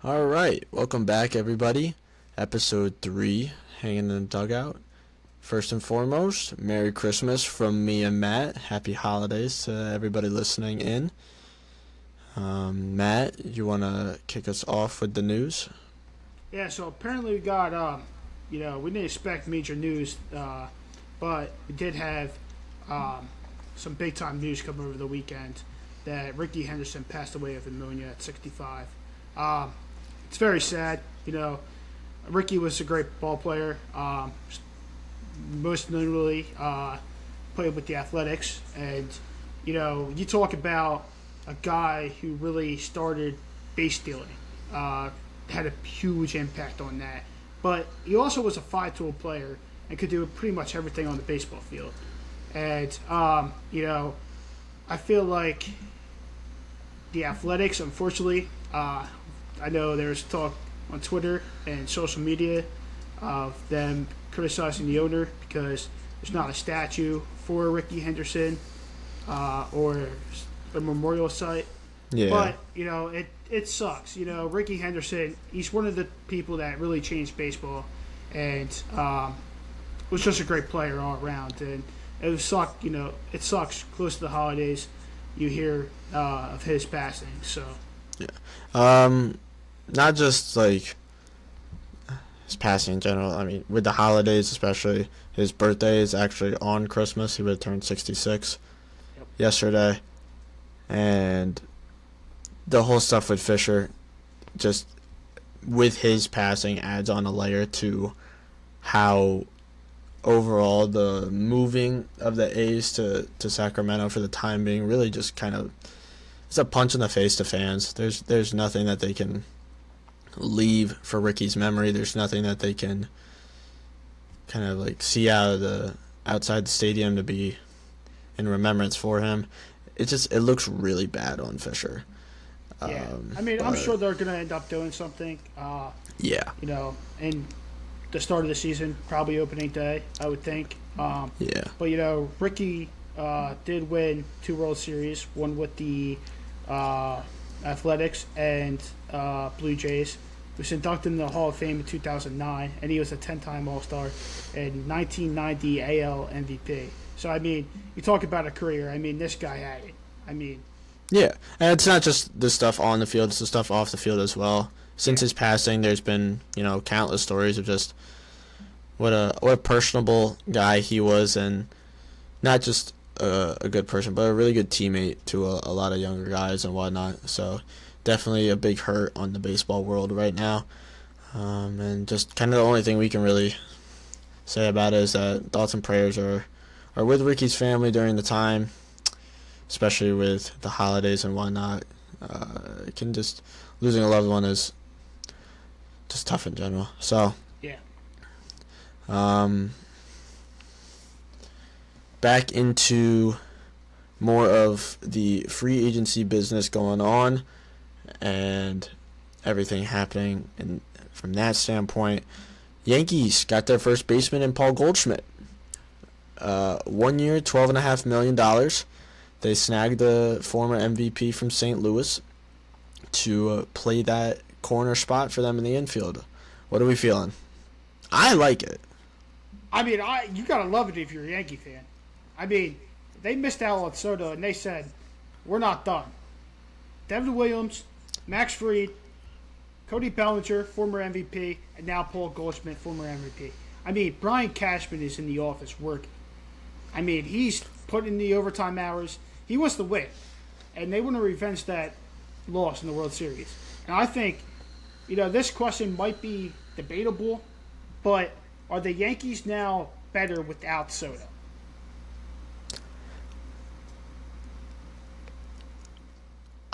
All right, welcome back, everybody. Episode 3, Hanging in the Dugout. First and foremost, Merry Christmas from me and Matt. Happy holidays to everybody listening in. Matt, you want to kick us off with the news? Yeah, so apparently we got, we didn't expect major news, but we did have some big time news come over the weekend that Rickey Henderson passed away of pneumonia at 65. It's very sad. Rickey was a great ball player. Most notably, played with the Athletics. And, you talk about a guy who really started base stealing. Had a huge impact on that. But he also was a five-tool player and could do pretty much everything on the baseball field. And, I feel like the Athletics, unfortunately, I know there's talk on Twitter and social media of them criticizing the owner because there's not a statue for Rickey Henderson or a memorial site. Yeah. But, it sucks. Rickey Henderson, he's one of the people that really changed baseball and was just a great player all around. And it sucks close to the holidays you hear of his passing. So. Yeah. Not just like his passing in general. I mean, with the holidays, especially his birthday is actually on Christmas. He would have turned 66 yesterday, and the whole stuff with Fisher, just with his passing, adds on a layer to how overall the moving of the A's to Sacramento for the time being really just kind of it's a punch in the face to fans. There's nothing that they can leave for Rickey's memory. There's nothing that they can kind of like see outside the stadium to be in remembrance for him. It looks really bad on Fisher. Yeah, I'm sure they're going to end up doing something. Yeah. In the start of the season, probably opening day, I would think. Yeah. But Rickey did win 2 World Series, one with the Athletics and Blue Jays. He was inducted in the Hall of Fame in 2009, and he was a 10-time All-Star and 1990 AL MVP. So, you talk about a career. This guy had it. Yeah, and it's not just the stuff on the field; it's the stuff off the field as well. Since his passing, there's been countless stories of just what a personable guy he was, and not just a good person, but a really good teammate to a lot of younger guys and whatnot. So definitely a big hurt on the baseball world right now. And just kind of the only thing we can really say about it is that thoughts and prayers are with Rickey's family during the time, especially with the holidays and whatnot. Losing a loved one is just tough in general. So yeah. Back into more of the free agency business going on and everything happening, and from that standpoint, Yankees got their first baseman in Paul Goldschmidt. 1 year, $12.5 million. They snagged the former MVP from St. Louis to play that corner spot for them in the infield. What are we feeling? I like it. You gotta love it if you're a Yankee fan. They missed out on Soto, and they said, we're not done. Devin Williams, Max Fried, Cody Bellinger, former MVP, and now Paul Goldschmidt, former MVP. Brian Cashman is in the office working. He's putting in the overtime hours. He wants to win, and they want to revenge that loss in the World Series. And I think, this question might be debatable, but are the Yankees now better without Soto?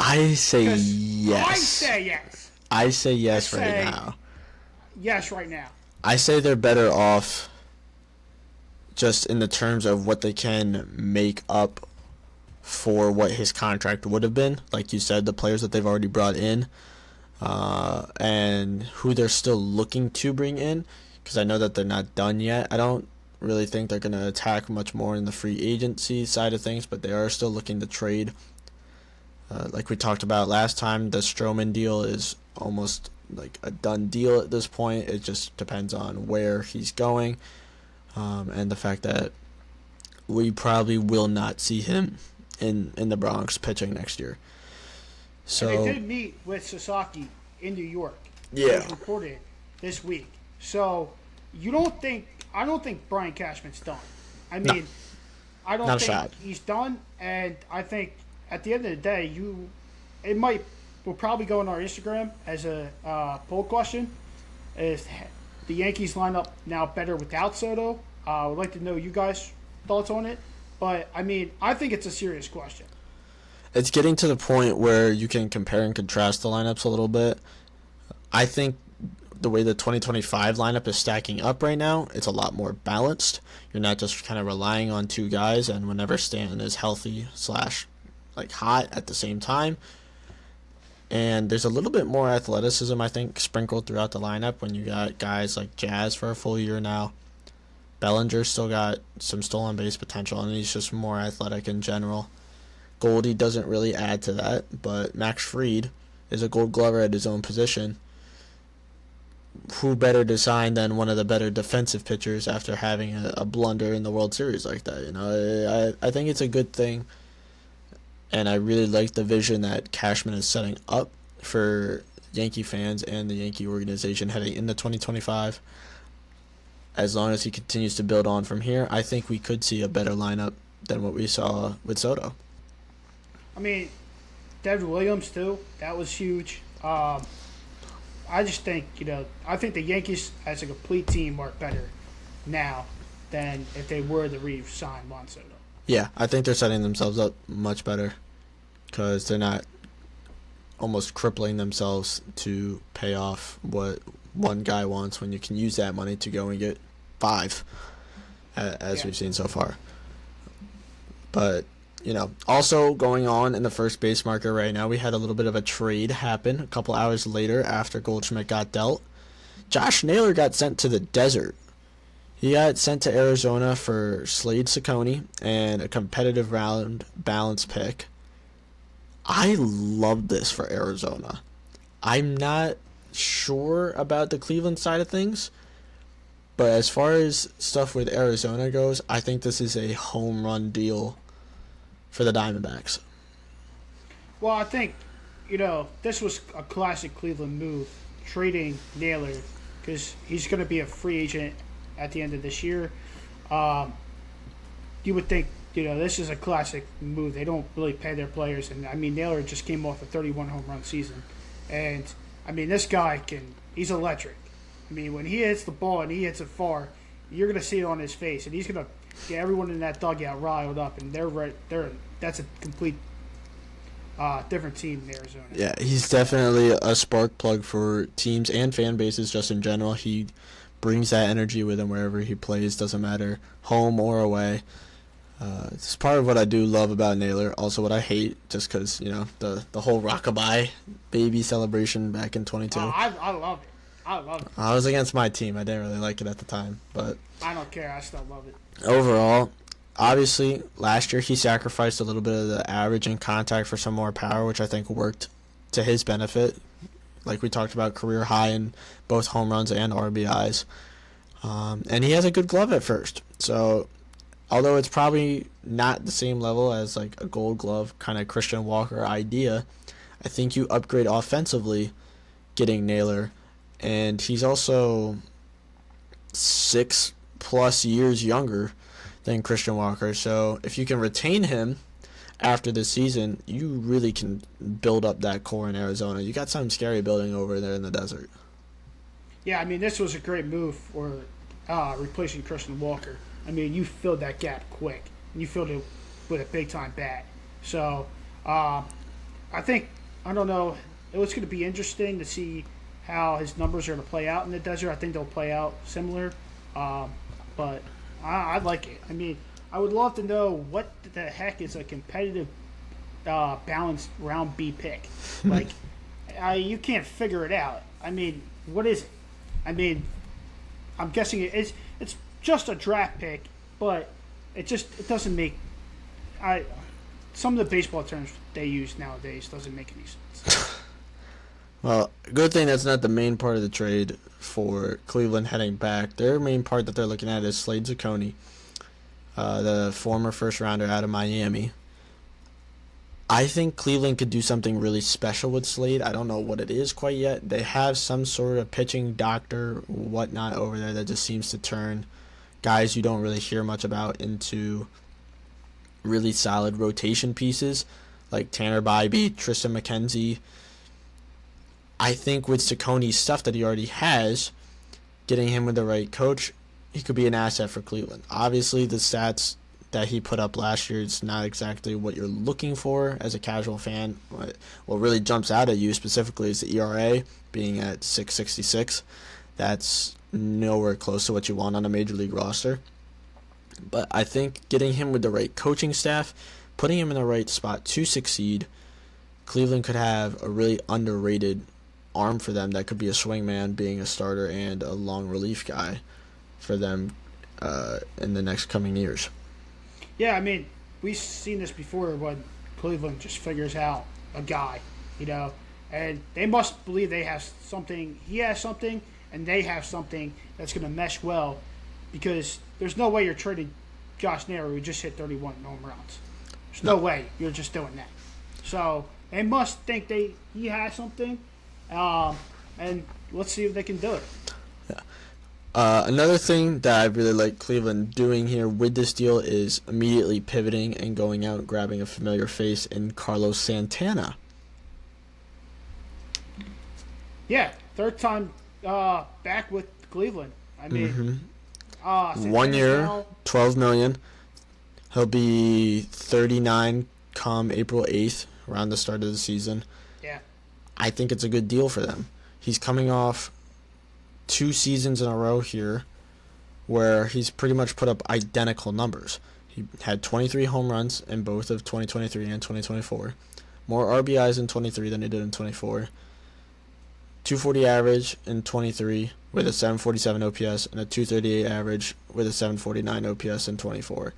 I say yes. I say yes. I say yes right now. Yes, right now. I say they're better off just in the terms of what they can make up for what his contract would have been. Like you said, the players that they've already brought in and who they're still looking to bring in, because I know that they're not done yet. I don't really think they're going to attack much more in the free agency side of things, but they are still looking to trade. Like we talked about last time, the Stroman deal is almost like a done deal at this point. It just depends on where he's going, and the fact that we probably will not see him in the Bronx pitching next year. So and they did meet with Sasaki in New York. Yeah. It was reported this week. So I don't think Brian Cashman's done. I mean, No. I don't Not a think shot. he's done, and I think at the end of the day, we'll probably go on our Instagram as a poll question. Is the Yankees lineup now better without Soto? I would like to know you guys' thoughts on it. But, I mean, I think it's a serious question. It's getting to the point where you can compare and contrast the lineups a little bit. I think the way the 2025 lineup is stacking up right now, it's a lot more balanced. You're not just kind of relying on two guys, and whenever Stanton is healthy / like hot at the same time. And there's a little bit more athleticism, I think, sprinkled throughout the lineup when you got guys like Jazz for a full year now. Bellinger's still got some stolen base potential, and he's just more athletic in general. Goldie doesn't really add to that, but Max Fried is a Gold Glover at his own position. Who better to sign than one of the better defensive pitchers after having a blunder in the World Series like that? You know, I think it's a good thing, and I really like the vision that Cashman is setting up for Yankee fans and the Yankee organization heading into 2025. As long as he continues to build on from here, I think we could see a better lineup than what we saw with Soto. I mean, David Williams, too. That was huge. I just think, I think the Yankees as a complete team are better now than if they were to re-sign Juan Soto. Yeah, I think they're setting themselves up much better because they're not almost crippling themselves to pay off what one guy wants when you can use that money to go and get 5, as we've seen so far. But, also going on in the first base market right now, we had a little bit of a trade happen a couple hours later after Goldschmidt got dealt. Josh Naylor got sent to the desert. He got sent to Arizona for Slade Ciccone and a competitive round balance pick. I love this for Arizona. I'm not sure about the Cleveland side of things, but as far as stuff with Arizona goes, I think this is a home run deal for the Diamondbacks. Well, I think, this was a classic Cleveland move, trading Naylor, because he's going to be a free agent at the end of this year. You would think, this is a classic move. They don't really pay their players. And, I mean, Naylor just came off a 31 home run season. And, I mean, this guy he's electric. I mean, when he hits the ball and he hits it far, you're going to see it on his face. And he's going to get everyone in that dugout riled up. And that's a complete different team in Arizona. Yeah, he's definitely a spark plug for teams and fan bases just in general. He brings that energy with him wherever he plays, doesn't matter home or away. It's part of what I do love about Naylor. Also, what I hate, just because the whole rockabye baby celebration back in 22. I love it. I was against my team. I didn't really like it at the time, but I don't care. I still love it. Overall, obviously, last year he sacrificed a little bit of the average in contact for some more power, which I think worked to his benefit. Like we talked about, career high in both home runs and RBIs, and he has a good glove at first. So, although it's probably not the same level as like a Gold Glove kind of Christian Walker idea, I think you upgrade offensively getting Naylor, and he's also 6+ years younger than Christian Walker. So if you can retain him after the season, you really can build up that core in Arizona. You got something scary building over there in the desert. Yeah, I mean, this was a great move for replacing Christian Walker. I mean, you filled that gap quick. You filled it with a big-time bat. So, I don't know, it's going to be interesting to see how his numbers are going to play out in the desert. I think they'll play out similar. But I like it. I mean, I would love to know what the heck is a competitive, balanced round B pick. Like, you can't figure it out. I mean, what is it? I mean, I'm guessing it's just a draft pick, but it doesn't make. Some of the baseball terms they use nowadays doesn't make any sense. Well, good thing that's not the main part of the trade for Cleveland heading back. Their main part that they're looking at is Slade Zacconi, the former first rounder out of Miami. I think Cleveland could do something really special with Slade. I don't know what it is quite yet. They have some sort of pitching doctor, whatnot over there that just seems to turn guys you don't really hear much about into really solid rotation pieces, like Tanner Bybee, Tristan McKenzie. I think with Sacconi's stuff that he already has, getting him with the right coach, he could be an asset for Cleveland. Obviously, the stats that he put up last year is not exactly what you're looking for as a casual fan. What really jumps out at you specifically is the ERA being at 6.66. That's nowhere close to what you want on a major league roster. But I think getting him with the right coaching staff, putting him in the right spot to succeed, Cleveland could have a really underrated arm for them that could be a swingman, being a starter and a long relief guy for them in the next coming years. Yeah, I mean, we've seen this before when Cleveland just figures out a guy, and they must believe they have something, he has something, and they have something that's going to mesh well, because there's no way you're trading Josh Naylor who just hit 31 home runs. There's no way you're just doing that. So they must think he has something, and let's see if they can do it. Another thing that I really like Cleveland doing here with this deal is immediately pivoting and going out and grabbing a familiar face in Carlos Santana. Yeah, third time back with Cleveland. I mean, 1 year, $12 million. He'll be 39 come April 8th, around the start of the season. Yeah. I think it's a good deal for them. He's coming off 2 seasons in a row here where he's pretty much put up identical numbers. He had 23 home runs in both of 2023 and 2024. More RBIs in 23 than he did in 24. 240 average in 23 with a 747 OPS and a 238 average with a 749 OPS in 24.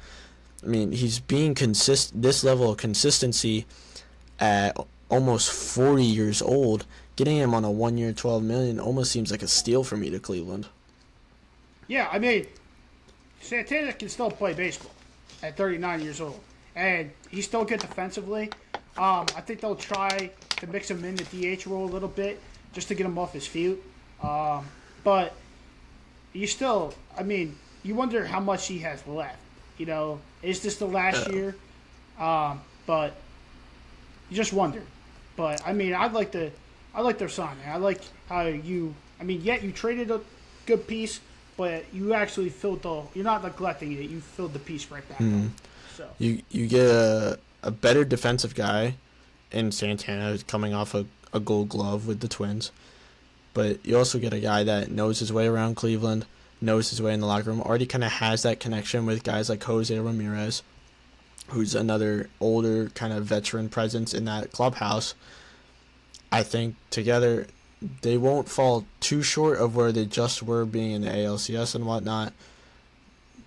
I mean, he's being this level of consistency at almost 40 years old. Getting him on a 1 year, $12 million almost seems like a steal for me to Cleveland. Yeah, I mean, Santana can still play baseball at 39 years old, and he's still good defensively. I think they'll try to mix him in the DH role a little bit just to get him off his feet. But you still, I mean, you wonder how much he has left. Is this the last year? But you just wonder. But I mean, I like their signing. I like how you traded a good piece, but you actually you're not neglecting it. You filled the piece right back up. So you get a better defensive guy in Santana, who's coming off a Gold Glove with the Twins, but you also get a guy that knows his way around Cleveland, knows his way in the locker room, already kind of has that connection with guys like Jose Ramirez, who's another older kind of veteran presence in that clubhouse. I think together they won't fall too short of where they just were being in the ALCS and whatnot,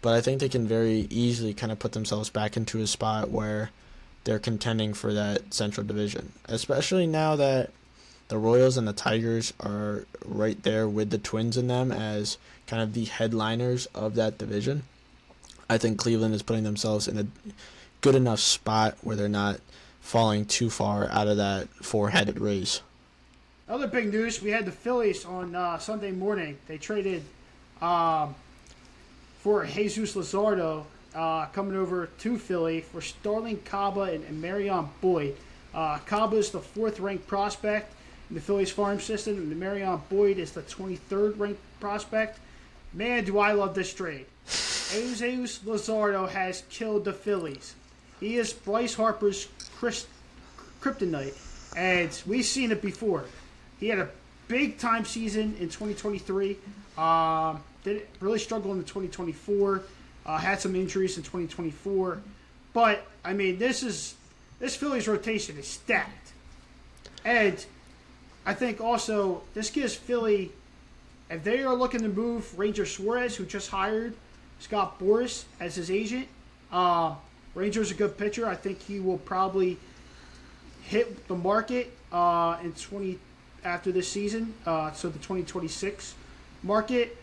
but I think they can very easily kind of put themselves back into a spot where they're contending for that Central Division, especially now that the Royals and the Tigers are right there with the Twins in them as kind of the headliners of that division. I think Cleveland is putting themselves in a good enough spot where they're not falling too far out of that four-headed race. Other big news, we had the Phillies on Sunday morning. They traded for Jesus Luzardo coming over to Philly for Starling Caba and Marion Boyd. Caba is the 4th-ranked prospect in the Phillies farm system, and Marion Boyd is the 23rd-ranked prospect. Man, do I love this trade. Jesus Luzardo has killed the Phillies. He is Bryce Harper's kryptonite, and we've seen it before. He had a big-time season in 2023. Did really struggle in the 2024. Had some injuries in 2024. But, I mean, this Phillies rotation is stacked. And I think also this gives Philly, if they are looking to move Ranger Suarez, who just hired Scott Boras as his agent, Ranger's a good pitcher. I think he will probably hit the market after this season, so the 2026 market,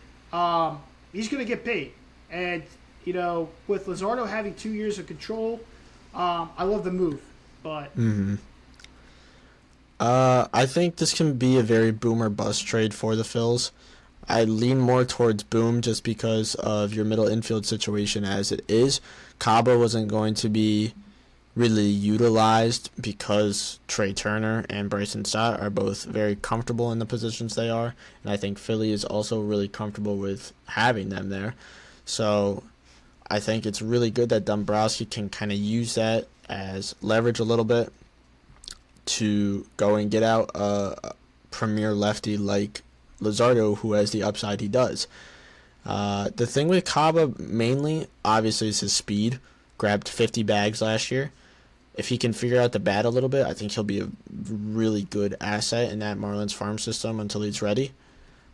he's going to get paid. And, with Luzardo having 2 years of control, I love the move. But I think this can be a very boom or bust trade for the Phils. I lean more towards boom just because of your middle infield situation as it is. Caba wasn't going to be really utilized because Trey Turner and Bryson Stott are both very comfortable in the positions they are, and I think Philly is also really comfortable with having them there. So I think it's really good that Dombrowski can kind of use that as leverage a little bit to go and get out a premier lefty like Luzardo, who has the upside he does. The thing with Caba mainly, obviously, is his speed. Grabbed 50 bags last year. If he can figure out the bat a little bit, I think he'll be a really good asset in that Marlins farm system until he's ready.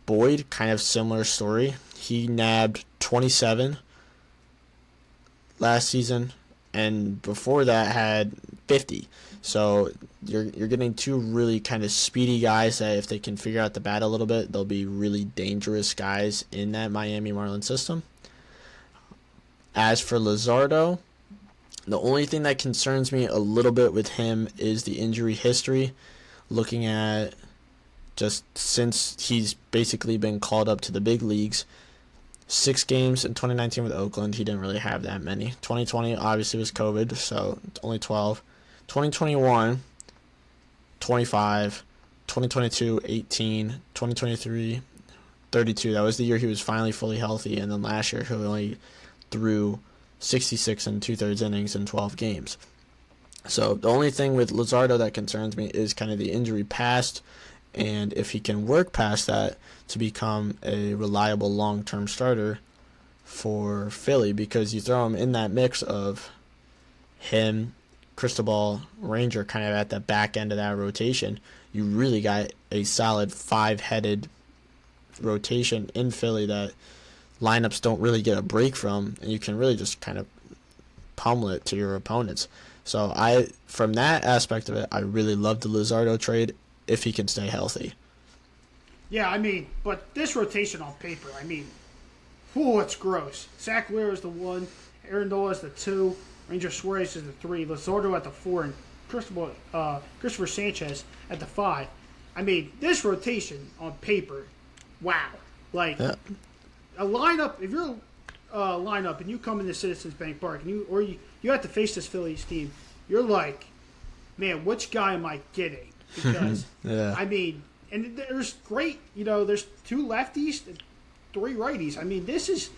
Boyd, kind of similar story. He nabbed 27 last season, and before that had 50. So you're getting two really kind of speedy guys that if they can figure out the bat a little bit, they'll be really dangerous guys in that Miami Marlins system. As for Luzardo, the only thing that concerns me a little bit with him is the injury history. Looking at just since he's basically been called up to the big leagues, 6 games in 2019 with Oakland, he didn't really have that many. 2020 obviously was COVID, so only 12. 2021, 25. 2022, 18. 2023, 32. That was the year he was finally fully healthy, and then last year he only threw 66 and 2/3 innings in 12 games. So the only thing with Luzardo that concerns me is kind of the injury past, and if he can work past that to become a reliable long-term starter for Philly, because you throw him in that mix of him, Cristobal, Ranger kind of at the back end of that rotation, you really got a solid 5-headed rotation in Philly that lineups don't really get a break from, and you can really just kind of pummel it to your opponents. So from that aspect of it, I really love the Luzardo trade if he can stay healthy. Yeah, but this rotation on paper, it's gross. Zach Wheeler is the 1, Aaron Nola is the 2, Ranger Suarez is the 3, Luzardo at the 4, and Christopher Sanchez at the 5. This rotation on paper, wow. Yeah. A lineup, if you're a lineup and you come into Citizens Bank Park and you have to face this Phillies team, you're like, man, which guy am I getting? Because, yeah. And there's great, there's 2 lefties, 3 righties. This is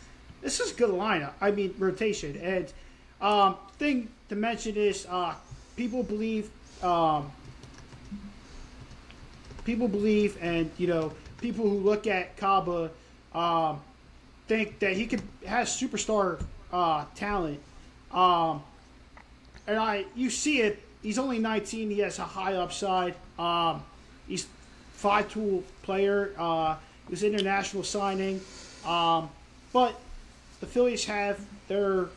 a good lineup. Rotation. And thing to mention is people believe, and people who look at Caba think that he has superstar talent. And you see it. He's only 19. He has a high upside. He's 5-tool player. He was an international signing. But the Phillies have their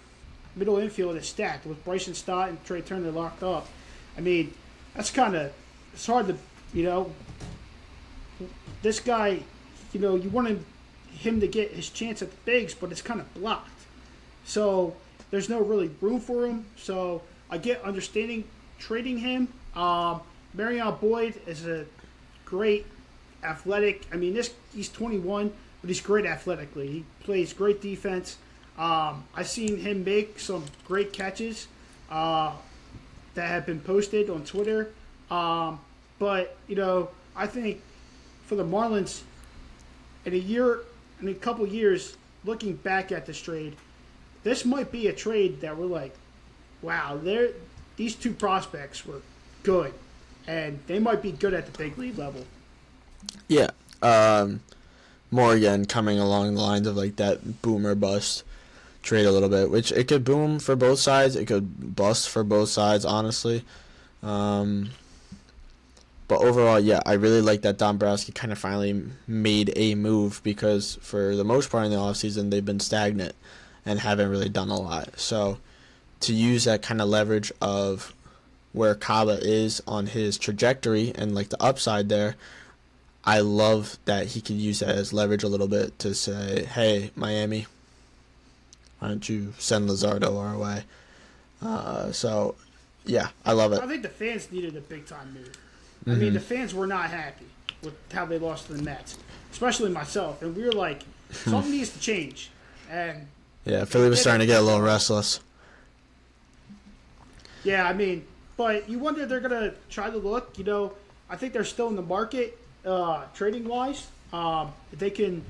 middle infield is stacked with Bryson Stott and Trey Turner locked up. That's it's hard to, this guy, you want him to get his chance at the bigs, but it's kind of blocked. So there's no really room for him. So I get understanding trading him. Marion Boyd is a great athletic. He's 21, but he's great athletically. He plays great defense. I've seen him make some great catches that have been posted on Twitter. But I think for the Marlins, in a couple years, looking back at this trade, this might be a trade that we're like, wow, these 2 prospects were good, and they might be good at the big league level. Yeah. More again coming along the lines of like that boom or bust trade a little bit, which it could boom for both sides, it could bust for both sides, honestly. But overall, yeah, I really like that Dombrowski kind of finally made a move, because for the most part in the offseason, they've been stagnant and haven't really done a lot. So to use that kind of leverage of where Caba is on his trajectory and like the upside there, I love that he could use that as leverage a little bit to say, hey, Miami, why don't you send Luzardo our way? So, yeah, I love it. I think the fans needed a big-time move. I mean, the fans were not happy with how they lost to the Mets, especially myself. And we were like, something needs to change. And yeah, Philly was starting to get a little restless. yeah, I mean, but you wonder if they're going to try to look. I think they're still in the market trading-wise. If they can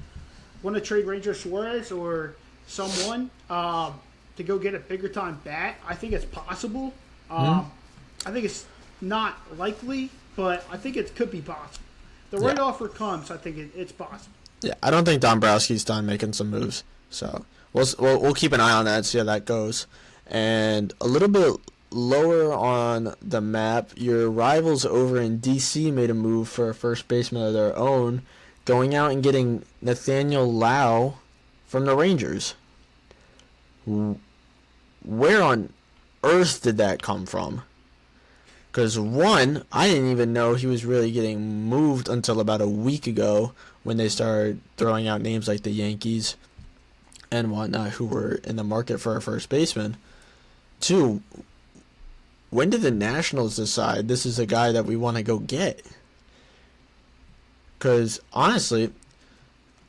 want to trade Ranger Suarez or someone to go get a bigger-time bat, I think it's possible. I think it's not likely, but I think it could be possible. The right offer comes, I think it's possible. Yeah, I don't think Dombrowski's done making some moves, so we'll keep an eye on that and see how that goes. And a little bit lower on the map, your rivals over in D.C. made a move for a first baseman of their own, going out and getting Nathaniel Lau from the Rangers. Where on earth did that come from? Because, one, I didn't even know he was really getting moved until about a week ago when they started throwing out names like the Yankees and whatnot who were in the market for a first baseman. Two, when did the Nationals decide this is a guy that we want to go get? Because, honestly,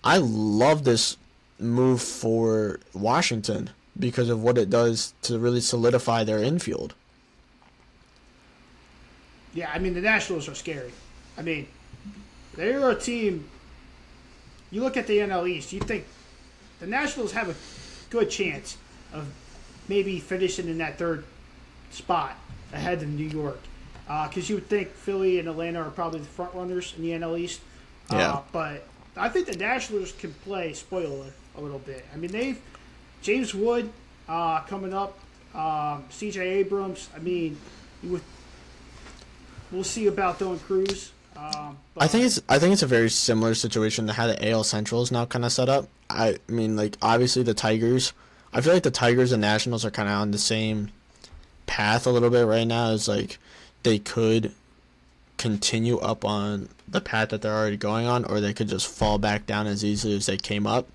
I love this move for Washington because of what it does to really solidify their infield. Yeah, I mean, the Nationals are scary. I mean, they're a team. You look at the NL East, you think the Nationals have a good chance of maybe finishing in that third spot ahead of New York. Because you would think Philly and Atlanta are probably the front runners in the NL East. Yeah. But I think the Nationals can play spoiler a little bit. I mean, they've James Wood coming up, C.J. Abrams. I mean, we'll see about Dylan Cruz. I think it's a very similar situation to how the AL Central is now kind of set up. I mean, like, obviously the Tigers. I feel like the Tigers and Nationals are kind of on the same path a little bit right now. It's like they could continue up on the path that they're already going on, or they could just fall back down as easily as they came up.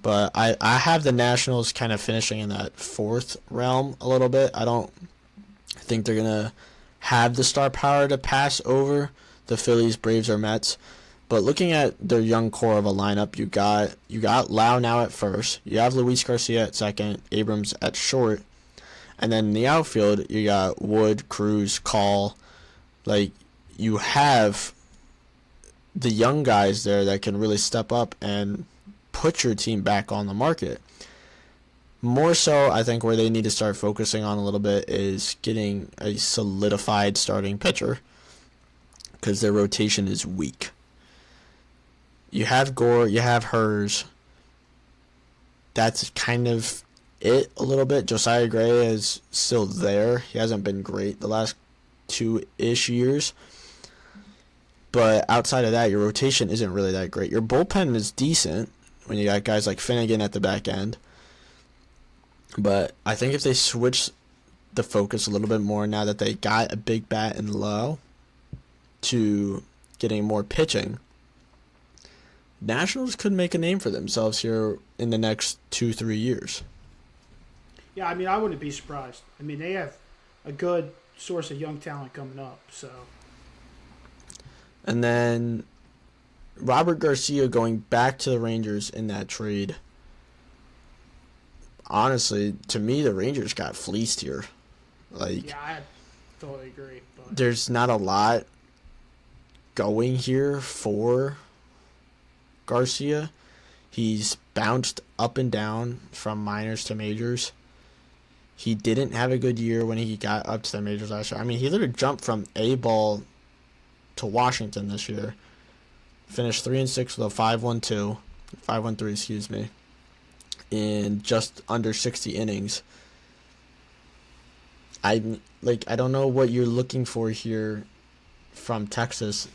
But I have the Nationals kind of finishing in that fourth realm a little bit. I don't think they're going to have the star power to pass over the Phillies, Braves, or Mets. But looking at their young core of a lineup, you got Lau now at first. You have Luis Garcia at second, Abrams at short. And then in the outfield, you got Wood, Cruz, Call. Like, you have the young guys there that can really step up and put your team back on the market. More so, I think where they need to start focusing on a little bit is getting a solidified starting pitcher because their rotation is weak. You have Gore, you have Hers. That's kind of it a little bit. Josiah Gray is still there. He hasn't been great the last 2-ish years. But outside of that, your rotation isn't really that great. Your bullpen is decent when you got guys like Finnegan at the back end. But I think if they switch the focus a little bit more now that they got a big bat in Lowe to getting more pitching, Nationals could make a name for themselves here in the next 2-3 years. Yeah, I mean, I wouldn't be surprised. I mean, they have a good source of young talent coming up, so. And then Robert Garcia going back to the Rangers in that trade. Honestly, to me, the Rangers got fleeced here. Like, yeah, I totally agree. But there's not a lot going here for Garcia. He's bounced up and down from minors to majors. He didn't have a good year when he got up to the majors last year. I mean, he literally jumped from A-ball to Washington this year. Finished 3-6 with a 5.12, 5.13, excuse me, in just under 60 innings. I don't know what you're looking for here from Texas.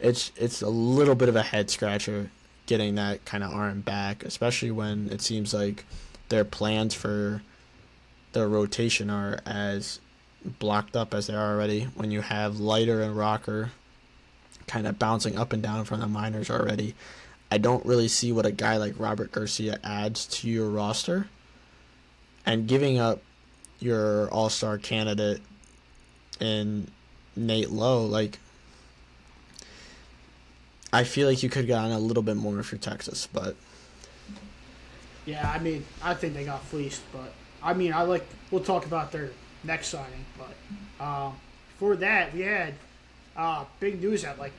It's a little bit of a head scratcher getting that kind of arm back, especially when it seems like their plans for their rotation are as blocked up as they are already when you have Leiter and Rocker kind of bouncing up and down from the minors already. I don't really see what a guy like Robert Garcia adds to your roster. And giving up your all-star candidate in Nate Lowe, like, I feel like you could have gotten a little bit more if you're Texas, but Yeah, I mean, I think they got fleeced, but we'll talk about their next signing, but before that, we had big news at like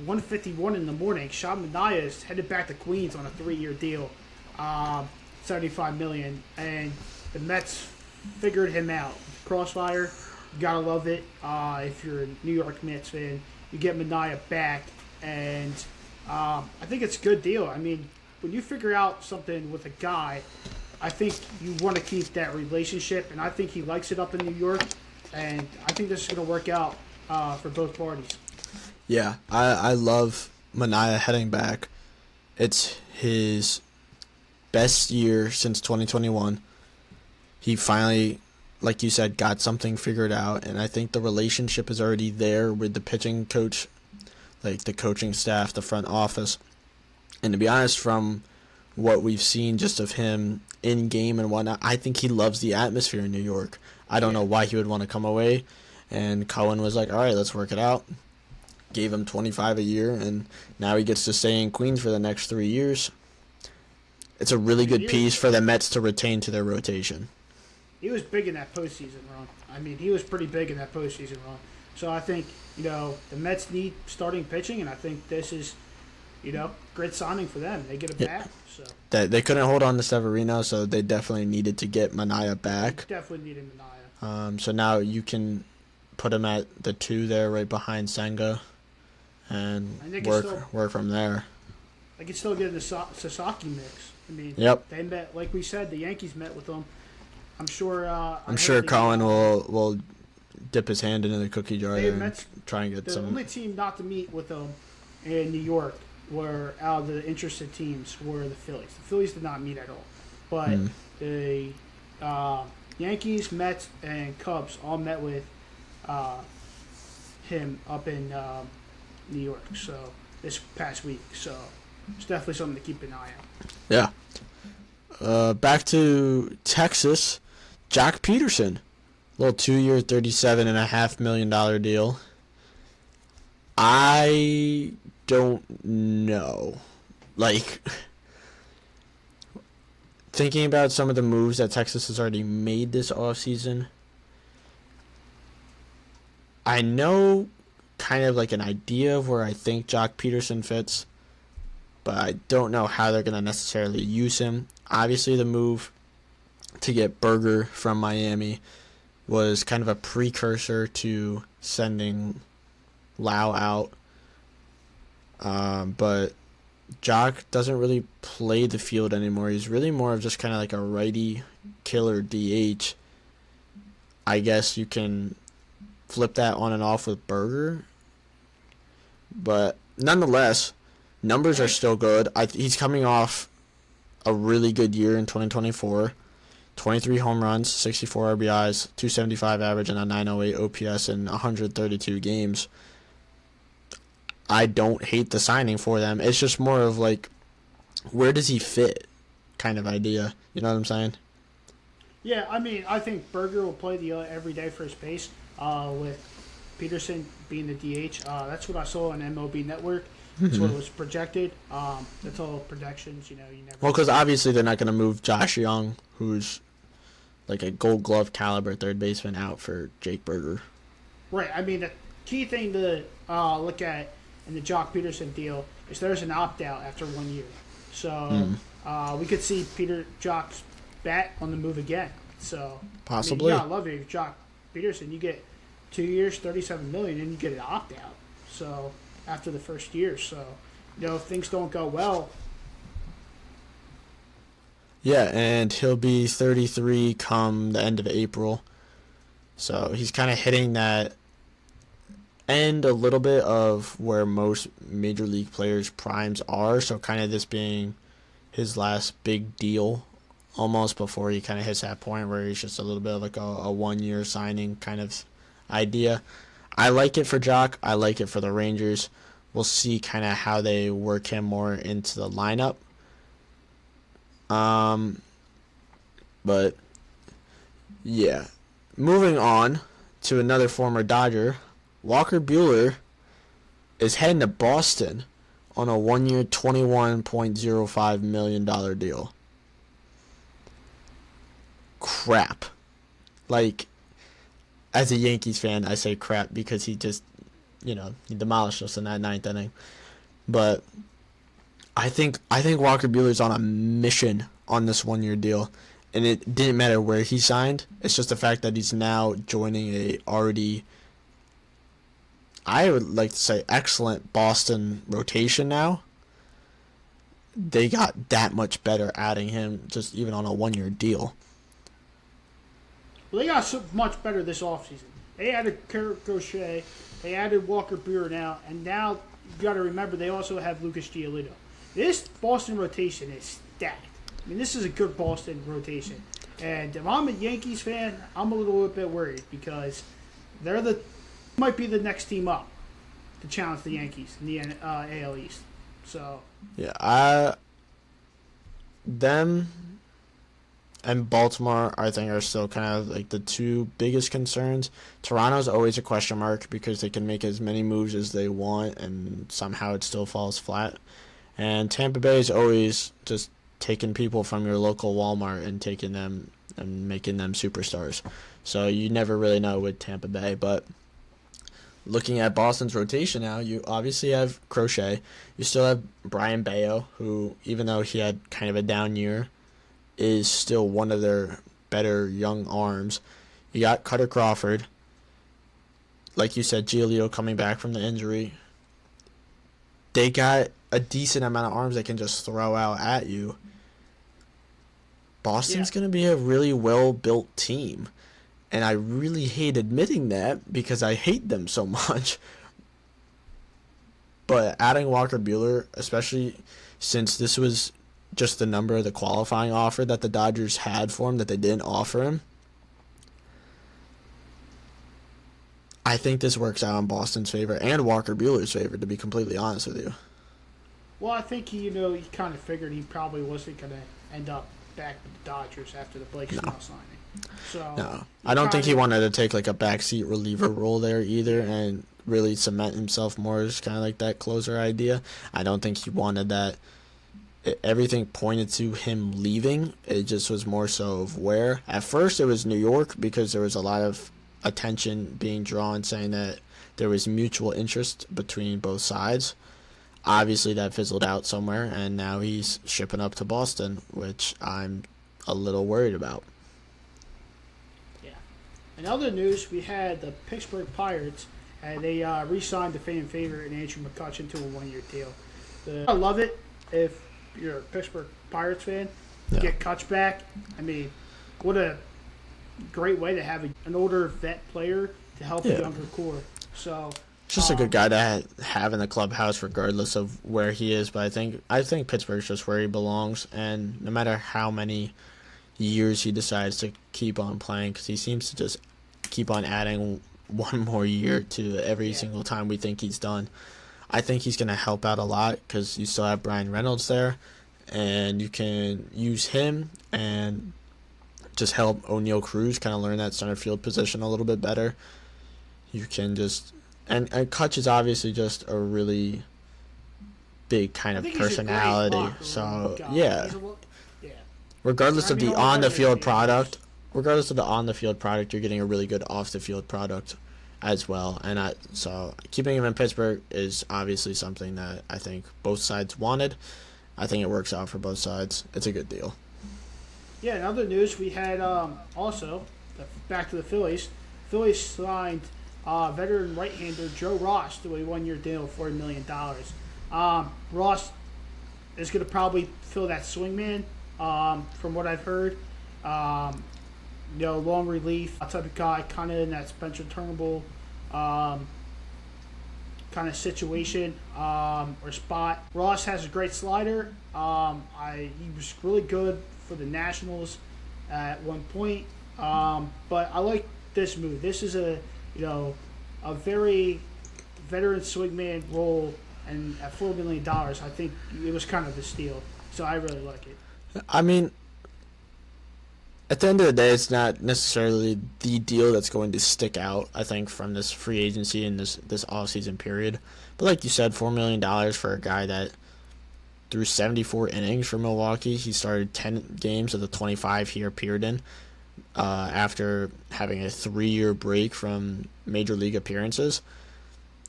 1:51 in the morning. Sean Manaea is headed back to Queens on a 3-year deal, $75 million, and the Mets figured him out. Crossfire, you gotta love it. If you're a New York Mets fan, you get Manaea back, and I think it's a good deal. I mean, when you figure out something with a guy, I think you want to keep that relationship, and I think he likes it up in New York, and I think this is going to work out for both parties. yeah, I love Manaea heading back. It's his best year since 2021. He finally, like you said, got something figured out, and I think the relationship is already there with the pitching coach, like the coaching staff, the front office. And to be honest, from what we've seen just of him in game and whatnot, I think he loves the atmosphere in New York. I don't know why he would want to come away. And Cohen was like, all right, let's work it out. Gave him $25 a year, and now he gets to stay in Queens for the next 3 years. It's a really good piece for the Mets to retain to their rotation. He was big in that postseason run. I mean, he was pretty big in that postseason run. So I think, the Mets need starting pitching, and I think this is, great signing for them. They get it back. So They couldn't hold on to Severino, so they definitely needed to get Manaea back. definitely needed Manaea. So now you can put him at the 2 there, right behind Senga, and work from there. They can still get in the Sasaki mix. I mean, Yep. They met, like we said, the Yankees met with them. I'm sure. I'm sure Cohen will dip his hand into the cookie jar there and try and get the some. The only team not to meet with them in New York were out of the interested teams were the Phillies. The Phillies did not meet at all, but the Yankees, Mets, and Cubs all met with him up in New York. So this past week, so it's definitely something to keep an eye on. Yeah. Back to Texas, Jack Peterson, little 2-year, $37.5 million deal. I don't know. Like, thinking about some of the moves that Texas has already made this offseason, I know kind of like an idea of where I think Jock Peterson fits, but I don't know how they're going to necessarily use him. Obviously, the move to get Berger from Miami was kind of a precursor to sending Lau out. But Jock doesn't really play the field anymore. He's really more of just kind of like a righty killer DH. I guess you can flip that on and off with Berger. But nonetheless, numbers are still good. He's coming off a really good year in 2024. 23 home runs, 64 RBIs, 275 average, and a 908 OPS in 132 games. I don't hate the signing for them. It's just more of like, where does he fit kind of idea. You know what I'm saying? Yeah, I mean, I think Berger will play the everyday first base with Peterson being the DH. That's what I saw on MLB Network. That's what was projected. That's all projections. You never. Well, because obviously they're not going to move Josh Young, who's like a Gold Glove caliber third baseman, out for Jake Berger. Right. I mean, the key thing to look at in the Jock Peterson deal is there's an opt out after 1 year, so we could see Jock's bat on the move again. So possibly. I love it. Jock Peterson, you get 2 years, $37 million, and you get an opt out. So after the first year, so if things don't go well. Yeah, and he'll be 33 come the end of April. So he's kind of hitting that end a little bit of where most major league players' primes are. So kind of this being his last big deal almost before he kind of hits that point where he's just a little bit of like a 1 year signing kind of idea. I like it for Jock. I like it for the Rangers. we'll see kind of how they work him more into the lineup. Um, but yeah, moving on to another former Dodger, Walker Buehler is heading to Boston on a 1-year, $21.05 million deal. Crap. Like, as a Yankees fan, I say crap because he just, he demolished us in that ninth inning. But I think Walker Buehler's on a mission on this 1-year deal, and it didn't matter where he signed. It's just the fact that he's now joining a already, I would like to say, excellent Boston rotation now. They got that much better adding him just even on a 1-year deal. Well, they got so much better this offseason. They added Crochet, they added Walker Buehler and now you got to remember they also have Lucas Giolito. This Boston rotation is stacked. I mean, this is a good Boston rotation. And if I'm a Yankees fan, I'm a little bit worried because might be the next team up to challenge the Yankees in the AL East. So yeah, them and Baltimore, I think, are still kind of like the two biggest concerns. Toronto's always a question mark because they can make as many moves as they want and somehow it still falls flat. And Tampa Bay is always just taking people from your local Walmart and taking them and making them superstars. So you never really know with Tampa Bay. But looking at Boston's rotation now, you obviously have Crochet. You still have Brian Bayo, who, even though he had kind of a down year, is still one of their better young arms. You got Cutter Crawford. Like you said, Giolito coming back from the injury. They got a decent amount of arms they can just throw out at you. Boston's going to be a really well-built team. And I really hate admitting that because I hate them so much. But adding Walker Buehler, especially since this was just the number of the qualifying offer that the Dodgers had for him that they didn't offer him, I think this works out in Boston's favor and Walker Buehler's favor, to be completely honest with you. Well, I think he kind of figured he probably wasn't going to end up back with the Dodgers after the Blake Snell signing. So no, I don't think he wanted to take like a backseat reliever role there either and really cement himself more as kind of like that closer idea. I don't think he wanted that. Everything pointed to him leaving. It just was more so of where. At first, it was New York because there was a lot of attention being drawn saying that there was mutual interest between both sides. Obviously, that fizzled out somewhere, and now he's shipping up to Boston, which I'm a little worried about. Yeah. In other news, we had the Pittsburgh Pirates, and they re-signed the fan favorite Andrew McCutchen to a 1-year deal. I love it if you're a Pittsburgh Pirates fan. Yeah. Get Kutch back. I mean, what a great way to have an older vet player to help a younger core. So just a good guy to have in the clubhouse regardless of where he is. But I think Pittsburgh's just where he belongs. And no matter how many years he decides to keep on playing, because he seems to just keep on adding one more year to every single time we think he's done. I think he's going to help out a lot because you still have Brian Reynolds there, and you can use him and just help O'Neal Cruz kind of learn that center field position a little bit better. You can just and Kutch is obviously just a really big kind of personality. So regardless of the on the field product, you're getting a really good off the field product as well. And so keeping him in Pittsburgh is obviously something that I think both sides wanted. I think it works out for both sides. It's a good deal. Yeah, in other news, we had also, back to the Phillies. Phillies signed veteran right-hander Joe Ross to a 1-year deal of $40 million. Ross is going to probably fill that swingman, from what I've heard. Long relief type of guy, kind of in that Spencer Turnbull kind of situation or spot. Ross has a great slider. He was really good for the Nationals at one point. But I like this move. This is a very veteran swingman role, and at $4 million, I think it was kind of a steal. So I really like it. I mean, at the end of the day, it's not necessarily the deal that's going to stick out, I think, from this free agency and this off-season period. But like you said, $4 million for a guy that threw 74 innings for Milwaukee. He started 10 games of the 25 he appeared in after having a 3-year break from major league appearances.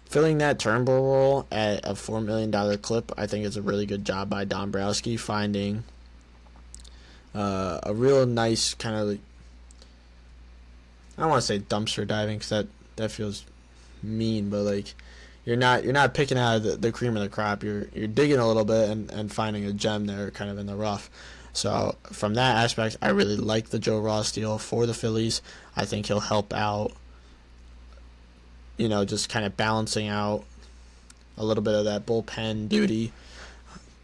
Filling that Turnbull role at a $4 million clip, I think is a really good job by Dombrowski, finding a real nice kind of, like, I don't want to say dumpster diving because that feels mean, but like you're not picking out of the cream of the crop. You're digging a little bit and finding a gem there, kind of in the rough. So from that aspect, I really like the Joe Ross deal for the Phillies. I think he'll help out, just kind of balancing out a little bit of that bullpen duty.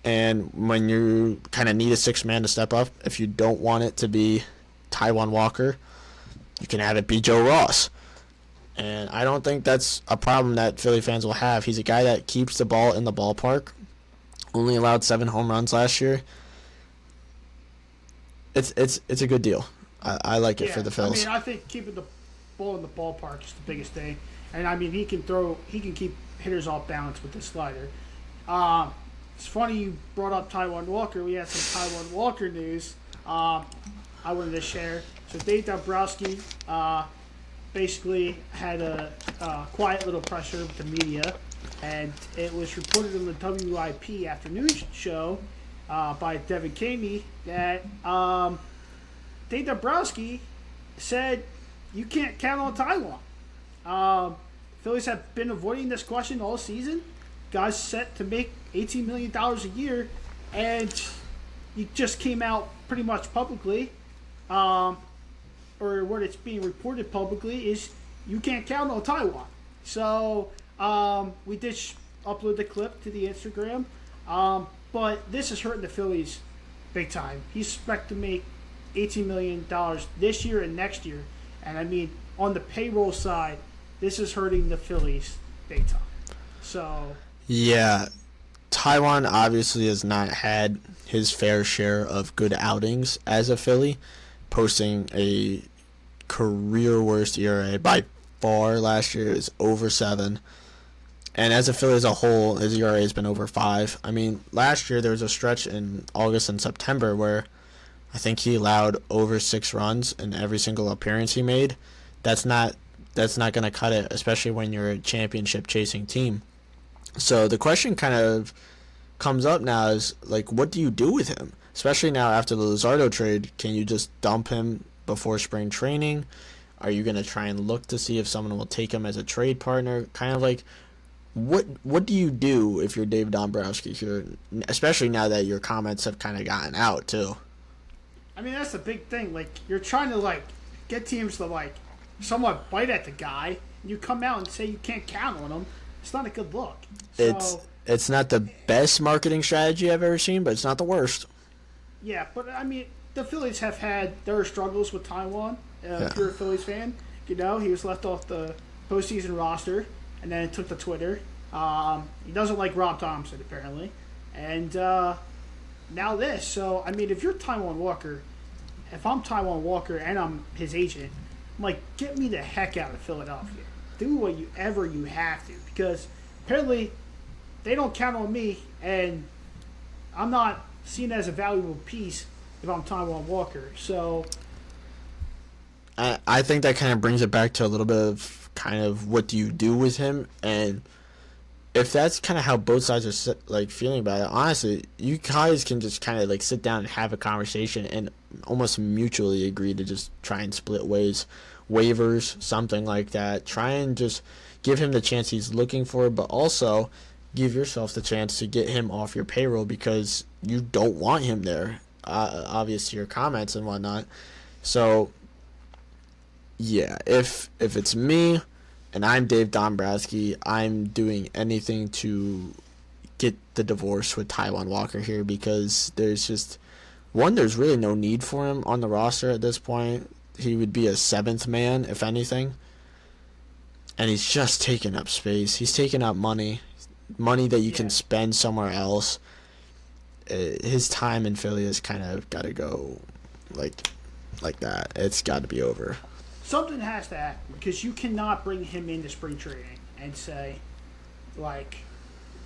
And when you kind of need a sixth man to step up, if you don't want it to be Taijuan Walker, you can have it be Joe Ross. And I don't think that's a problem that Philly fans will have. He's a guy that keeps the ball in the ballpark. Only allowed 7 home runs last year. It's a good deal. I like it for the Phils. I think keeping the ball in the ballpark is the biggest thing. And I mean, he can keep hitters off balance with the slider. It's funny you brought up Taijuan Walker. We had some Taijuan Walker news I wanted to share. So Dave Dombrowski basically had a quiet little pressure with the media, and it was reported on the WIP afternoon show by Devin Caney that Dave Dombrowski said you can't count on Taijuan. Phillies have been avoiding this question all season. Guys set to make $18 million a year, and he just came out pretty much publicly, or what it's being reported publicly is you can't count on Taijuan. So we did upload the clip to the Instagram, but this is hurting the Phillies big time. He's expected to make $18 million this year and next year, and I mean on the payroll side, this is hurting the Phillies big time. So yeah, Taijuan obviously has not had his fair share of good outings as a Philly, posting a career worst ERA by far last year. Is over 7. And as a Philly as a whole, his ERA has been over 5. I mean, last year there was a stretch in August and September where I think he allowed over 6 runs in every single appearance he made. That's not going to cut it, especially when you're a championship chasing team. So the question kind of comes up now is, like, what do you do with him? Especially now after the Luzardo trade, can you just dump him before spring training? Are you going to try and look to see if someone will take him as a trade partner? Kind of like, what do you do if you're Dave Dombrowski here, especially now that your comments have kind of gotten out too? I mean, that's the big thing. Like, you're trying to, like, get teams to, like, somewhat bite at the guy. You come out and say you can't count on him. It's not a good look. It's not the best marketing strategy I've ever seen, but it's not the worst. Yeah, but I mean, the Phillies have had their struggles with Taijuan. If you're a Phillies fan, he was left off the postseason roster, and then took to Twitter. He doesn't like Rob Thompson apparently, and now this. So I mean, if you're Taijuan Walker, if I'm Taijuan Walker and I'm his agent, I'm like, get me the heck out of Philadelphia. Do whatever you have to, because apparently they don't count on me, and I'm not seen as a valuable piece if I'm Taijuan Walker. So I think that kind of brings it back to a little bit of kind of what do you do with him, and if that's kind of how both sides are like feeling about it, honestly, you guys can just kind of like sit down and have a conversation and almost mutually agree to just try and split ways, waivers, something like that. Try and just give him the chance he's looking for, but also give yourself the chance to get him off your payroll because you don't want him there, obvious to your comments and whatnot. So yeah, if it's me and I'm Dave Dombrowski, I'm doing anything to get the divorce with Taijuan Walker here, because there's really no need for him on the roster at this point. He would be a 7th man, if anything. And he's just taking up space. He's taking up money. money that you can Yeah. spend somewhere else. His time in Philly has kind of got to go like that. It's got to be over. Something has to happen because you cannot bring him into spring training and say, like,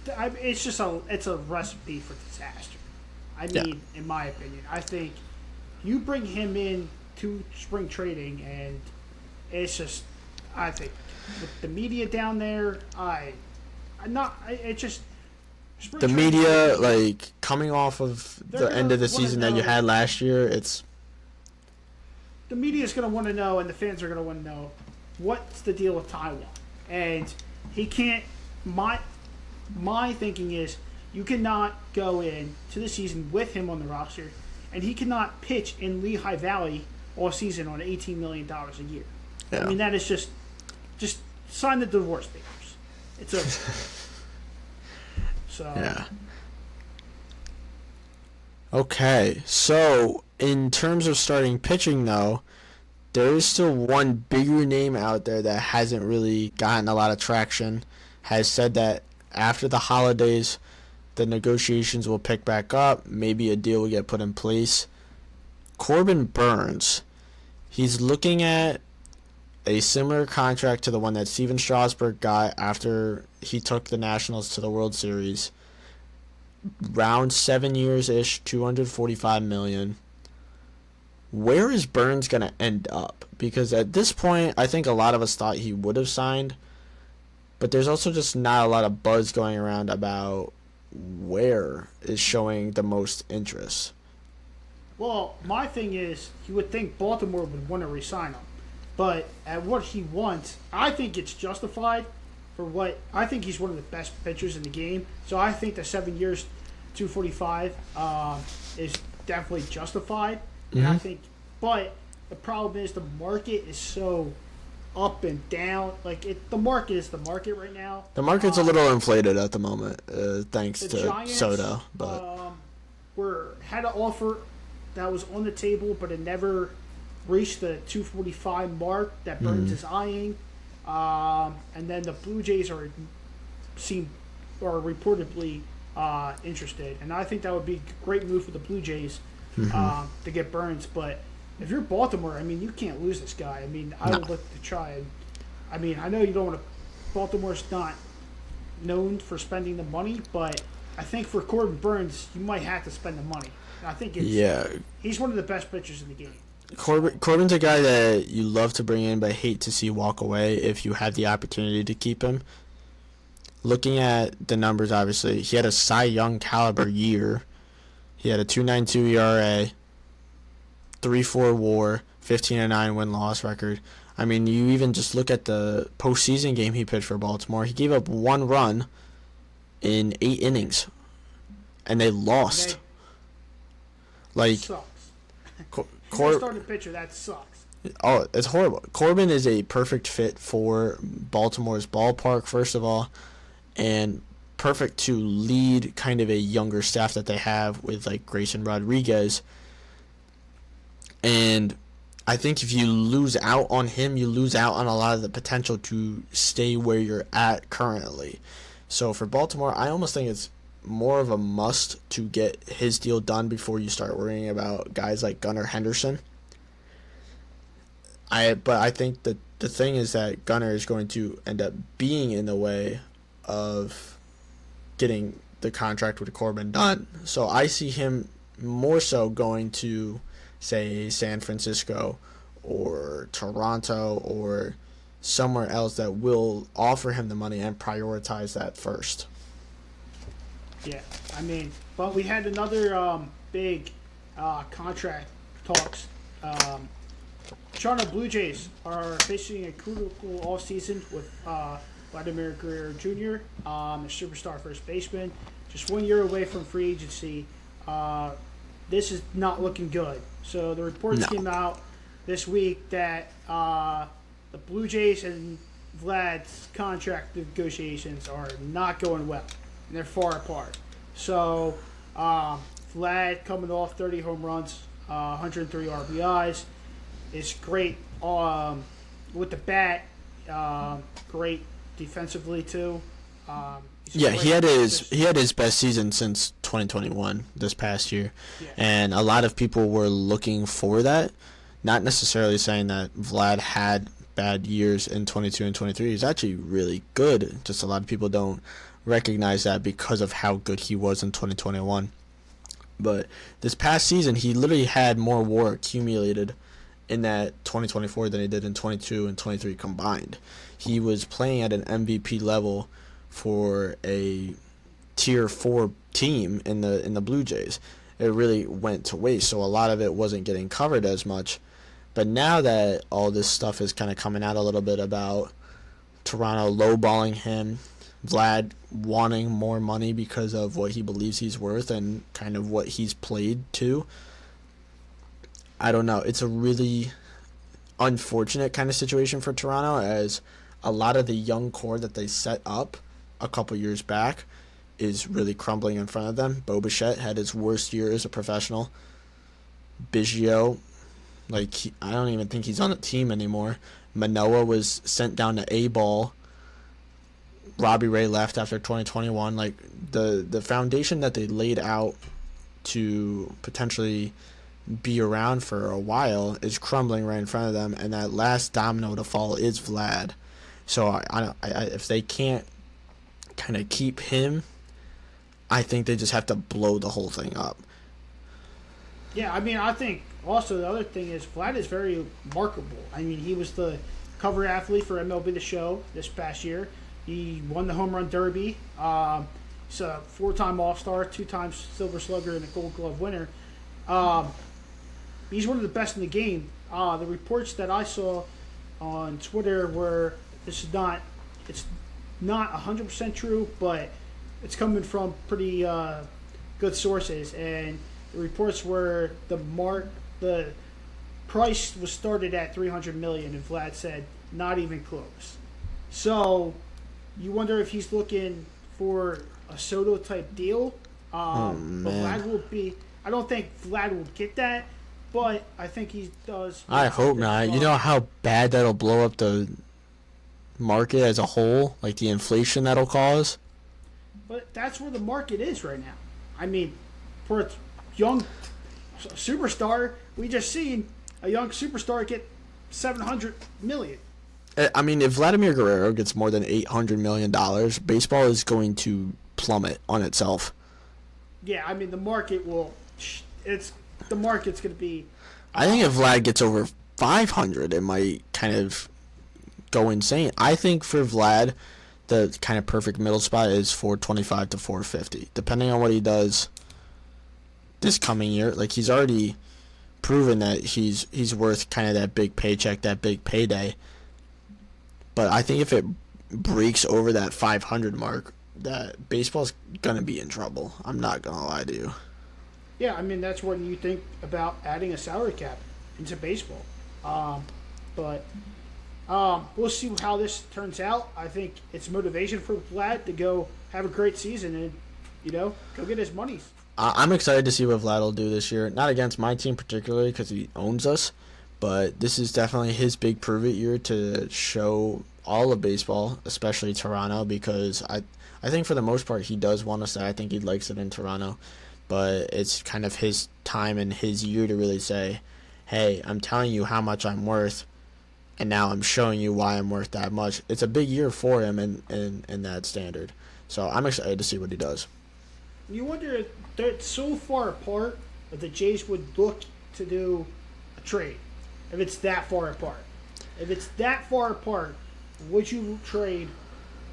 it's a recipe for disaster. I mean, in my opinion, I think you bring him in to spring training and it's just, I think with the media down there, The media, like, coming off of the end of the season that you had last year, it's... The media is going to want to know, and the fans are going to want to know, what's the deal with Taiwan? And he can't... My thinking is, you cannot go in to the season with him on the roster, and he cannot pitch in Lehigh Valley all season on $18 million a year. Yeah. I mean, that is just sign the divorce papers. It's over. So... Yeah. Okay, so in terms of starting pitching, though, there is still one bigger name out there that hasn't really gotten a lot of traction. Has said that after the holidays, the negotiations will pick back up. Maybe a deal will get put in place. Corbin Burns. He's looking at a similar contract to the one that Steven Strasburg got after he took the Nationals to the World Series. Around 7 years-ish, $245 million. Where is Burns going to end up? Because at this point, I think a lot of us thought he would have signed. But there's also just not a lot of buzz going around about where is showing the most interest. Well, my thing is, you would think Baltimore would want to re-sign him. But at what he wants, I think it's justified for what... I think he's one of the best pitchers in the game. So I think the 7 years, $245 is definitely justified. And I think... But the problem is the market is so up and down. Like, the market is the market right now. The market's a little inflated at the moment, thanks to Giants, Soto. But had an offer that was on the table, but it never reached the 245 mark that Burns is eyeing. And then the Blue Jays are reportedly interested, and I think that would be a great move for the Blue Jays to get Burns. But if you're Baltimore, I mean, you can't lose this guy. I mean, I would look to try and. I mean, I know you don't want to. Baltimore's not known for spending the money, but I think for Corbin Burns, you might have to spend the money. I think he's one of the best pitchers in the game. Corbin's a guy that you love to bring in but hate to see walk away if you had the opportunity to keep him. Looking at the numbers, obviously, he had a Cy Young caliber year. He had a 2.92 ERA, 3.4 WAR, 15-9 win-loss record. I mean, you even just look at the postseason game he pitched for Baltimore. He gave up 1 run in 8 innings, and they lost. Sucks. Starting pitcher, that sucks. Oh, it's horrible. Corbin is a perfect fit for Baltimore's ballpark, first of all, and perfect to lead kind of a younger staff that they have with, like, Grayson Rodriguez. And I think if you lose out on him, you lose out on a lot of the potential to stay where you're at currently. So for Baltimore, I almost think it's more of a must to get his deal done before you start worrying about guys like Gunnar Henderson. But I think that the thing is that Gunnar is going to end up being in the way of getting the contract with Corbin done. So I see him more so going to, say, San Francisco or Toronto or somewhere else that will offer him the money and prioritize that first. Yeah, I mean, but we had another big contract talks. Toronto Blue Jays are facing a critical offseason with Vladimir Guerrero Jr., a superstar first baseman, just 1 year away from free agency. This is not looking good. So the reports came out this week that the Blue Jays and Vlad's contract negotiations are not going well. And they're far apart. So, Vlad coming off 30 home runs, 103 RBIs, is great with the bat, great defensively too. Yeah, he had his best season since 2021 this past year, Yeah. and a lot of people were looking for that. Not necessarily saying that Vlad had bad years in 22 and 23. He's actually really good. Just a lot of people don't recognize that because of how good he was in 2021. But this past season, he literally had more WAR accumulated in that 2024 than he did in 22 and 23 combined. He was playing at an MVP level for a tier 4 team in the Blue Jays. It really went to waste, so a lot of it wasn't getting covered as much. But now that all this stuff is kind of coming out a little bit about Toronto lowballing him, Vlad wanting more money because of what he believes he's worth and kind of what he's played to, I don't know. It's a really unfortunate kind of situation for Toronto, as a lot of the young core that they set up a couple years back is really crumbling in front of them. Bo Bichette had his worst year as a professional. Biggio, I don't even think he's on the team anymore. Manoah was sent down to A-ball. Robbie Ray left after 2021. The foundation that they laid out to potentially be around for a while is crumbling right in front of them, and that last domino to fall is Vlad. So if they can't kind of keep him, I think they just have to blow the whole thing up. Yeah, I mean, I think also the other thing is Vlad is very marketable. I mean, he was the cover athlete for MLB The Show this past year. He won the home run derby. He's a 4-time All-Star, 2-time Silver Slugger, and a Gold Glove winner. He's one of the best in the game. The reports that I saw on Twitter were it's not 100% true, but it's coming from pretty good sources. And the reports were the price was started at $300 million, and Vlad said not even close. So you wonder if he's looking for a Soto type deal. But Vlad will be. I don't think Vlad will get that, but I think he does. I hope not. You know how bad that'll blow up the market as a whole, like the inflation that'll cause. But that's where the market is right now. I mean, for a young superstar, we just seen a young superstar get $700 million. I mean, if Vladimir Guerrero gets more than $800 million, baseball is going to plummet on itself. Yeah, I mean, the market will. The market's going to be. I think if Vlad gets over 500, it might kind of go insane. I think for Vlad, the kind of perfect middle spot is 425 to 450, depending on what he does this coming year. Like, he's already proven that he's worth kind of that big paycheck, that big payday. But I think if it breaks over that 500 mark, that baseball's going to be in trouble. I'm not going to lie to you. Yeah, I mean, that's when you think about adding a salary cap into baseball. But we'll see how this turns out. I think it's motivation for Vlad to go have a great season and, go get his monies. I'm excited to see what Vlad will do this year. Not against my team particularly because he owns us, but this is definitely his big prove-it year to show all of baseball, especially Toronto, because I think for the most part he does want us there. I think he likes it in Toronto, but it's kind of his time and his year to really say, hey, I'm telling you how much I'm worth, and now I'm showing you why I'm worth that much. It's a big year for him in that standard. So I'm excited to see what he does. You wonder if they're so far apart that the Jays would look to do a trade, if it's that far apart. If it's that far apart, would you trade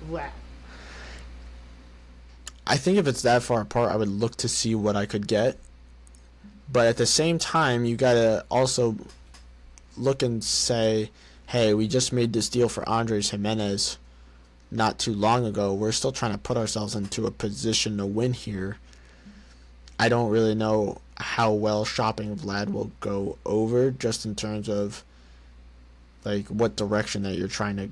Vlad? I think if it's that far apart, I would look to see what I could get. But at the same time, you got to also look and say, hey, we just made this deal for Andres Jimenez not too long ago. We're still trying to put ourselves into a position to win here. I don't really know how well shopping Vlad will go over, just in terms of like what direction that you're trying to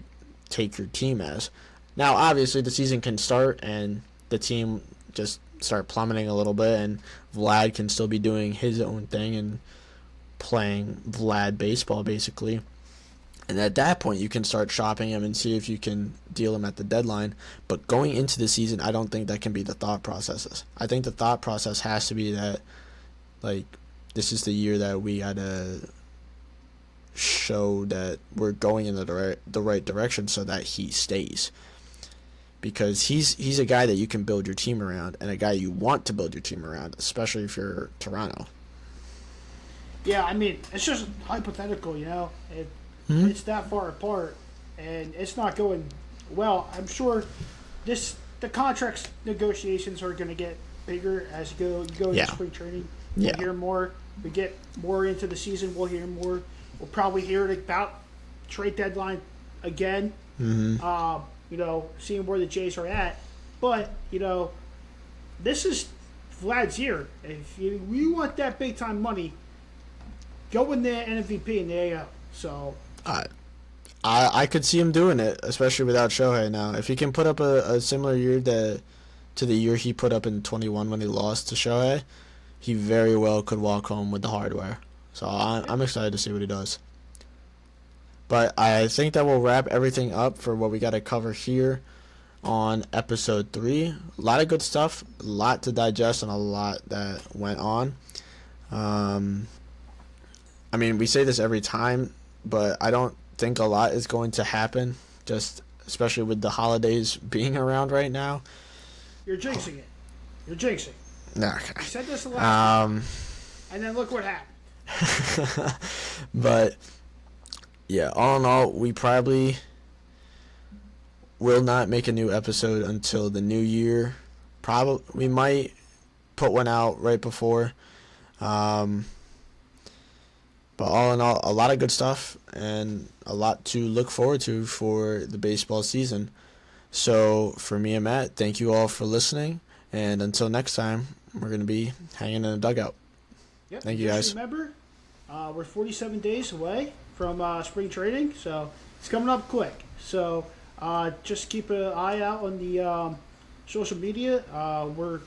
take your team as. Now, obviously, the season can start and the team just start plummeting a little bit, and Vlad can still be doing his own thing and playing Vlad baseball, basically. And at that point, you can start shopping him and see if you can deal him at the deadline. But going into the season, I don't think that can be the thought processes. I think the thought process has to be that, like, this is the year that we gotta show that we're going in the right direction so that he stays. Because he's a guy that you can build your team around and a guy you want to build your team around, especially if you're Toronto. Yeah, I mean, it's just hypothetical, you know. It's that far apart, and it's not going well. I'm sure the contracts negotiations are going to get bigger as you go into spring training. We'll hear more. We get more into the season. We'll hear more. We'll probably hear about trade deadline again. You know, seeing where the Jays are at. But, you know, this is Vlad's year. If you want that big time money, go win the MVP in the AL. So I could see him doing it, especially without Shohei now. If he can put up a similar year to the year he put up in 21 when he lost to Shohei, he very well could walk home with the hardware. So I'm excited to see what he does. But I think that will wrap everything up for what we got to cover here on episode 3. A lot of good stuff, a lot to digest, and a lot that went on. I mean, we say this every time, but I don't think a lot is going to happen, just especially with the holidays being around right now. You're jinxing it. You're jinxing. Nah. You said this the last time, and then look what happened. But yeah, all in all, we probably will not make a new episode until the new year. Probably we might put one out right before. But all in all, a lot of good stuff and a lot to look forward to for the baseball season. So for me and Matt, thank you all for listening. And until next time, we're going to be hanging in a dugout. Yep. Thank you, guys. Remember, we're 47 days away from spring training, so it's coming up quick. So just keep an eye out on the social media. We're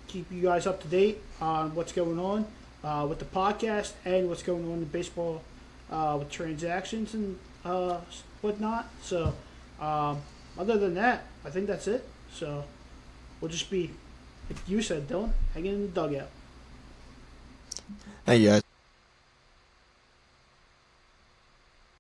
keep you guys up to date on what's going on with the podcast and what's going on in baseball with transactions and whatnot. So other than that, I think that's it. So we'll just be, like you said, Dylan, hanging in the dugout. Thank you, guys.